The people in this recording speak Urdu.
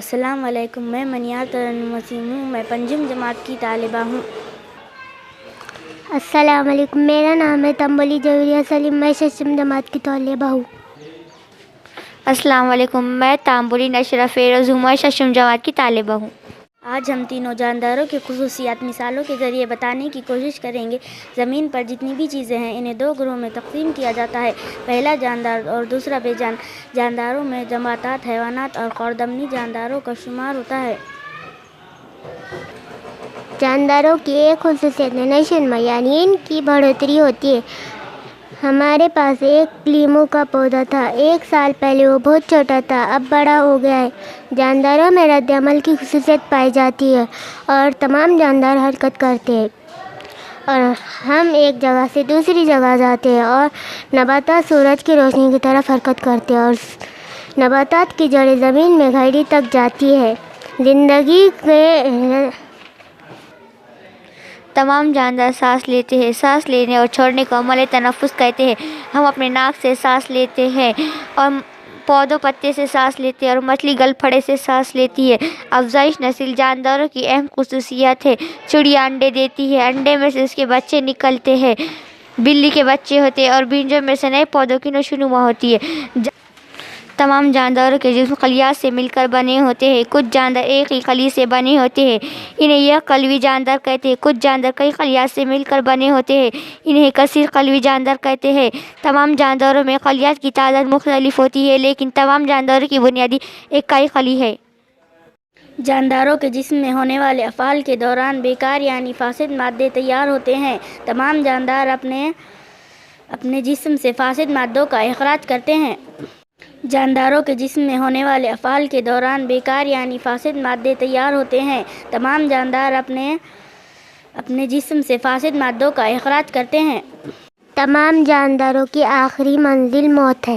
السلام علیکم، میں منیار ترنم وسیم ہوں، میں پنجم جماعت کی طالبہ ہوں۔ السلام علیکم، میرا نام ہے تنبلی جویریہ سلیم، میں ششم جماعت کی طالبہ ہوں۔ السلام علیکم، میں تانبلی نشرہ فیروز ہوں، میں ششم جماعت کی طالبہ ہوں۔ آج ہم تینوں جانداروں کی خصوصیات مثالوں کے ذریعے بتانے کی کوشش کریں گے۔ زمین پر جتنی بھی چیزیں ہیں انہیں دو گروہوں میں تقسیم کیا جاتا ہے، پہلا جاندار اور دوسرا بے جان۔ جانداروں میں نباتات، حیوانات اور خردمنی جانداروں کا شمار ہوتا ہے۔ جانداروں کی ایک خصوصیت نشو و نما یعنی ان کی بڑھوتری ہوتی ہے۔ ہمارے پاس ایک لیموں کا پودا تھا، 1 سال پہلے وہ بہت چھوٹا تھا، اب بڑا ہو گیا ہے۔ جانداروں میں رد عمل کی خصوصیت پائی جاتی ہے اور تمام جاندار حرکت کرتے ہیں اور ہم ایک جگہ سے دوسری جگہ جاتے ہیں، اور نباتات سورج کی روشنی کی طرف حرکت کرتے ہیں اور نباتات کی جڑیں زمین میں گہری تک جاتی ہے۔ زندگی کے تمام جاندار سانس لیتے ہیں۔ سانس لینے اور چھوڑنے کو عمل تنفس کہتے ہیں۔ ہم اپنے ناک سے سانس لیتے ہیں اور پودوں پتے سے سانس لیتے ہیں اور مچھلی گل پھڑے سے سانس لیتی ہے۔ افزائش نسل جانداروں کی اہم خصوصیت ہے۔ چڑیا انڈے دیتی ہے، انڈے میں سے اس کے بچے نکلتے ہیں، بلی کے بچے ہوتے ہیں اور بیجوں میں سے نئے پودوں کی نشو و نما ہوتی ہے۔ تمام جانداروں کے جسم خلیات سے مل کر بنے ہوتے ہیں۔ کچھ جاندار ایک ہی خلی سے بنے ہوتے ہیں، انہیں یک قلوی جاندار کہتے ہیں۔ کچھ جاندار کئی خلیات سے مل کر بنے ہوتے ہیں، انہیں کثیر قلوی جاندار کہتے ہیں۔ تمام جانداروں میں خلیات کی تعداد مختلف ہوتی ہے، لیکن تمام جانداروں کی بنیادی اکائی خلی ہے۔ جانداروں کے جسم میں ہونے والے افعال کے دوران بیکار یعنی فاسد مادے تیار ہوتے ہیں۔ تمام جاندار اپنے جسم سے فاسد مادوں کا اخراج کرتے ہیں۔ جانداروں کے جسم میں ہونے والے افعال کے دوران بیکار یعنی فاسد مادے تیار ہوتے ہیں۔ تمام جاندار اپنے جسم سے فاسد مادوں کا اخراج کرتے ہیں۔ تمام جانداروں کی آخری منزل موت ہے۔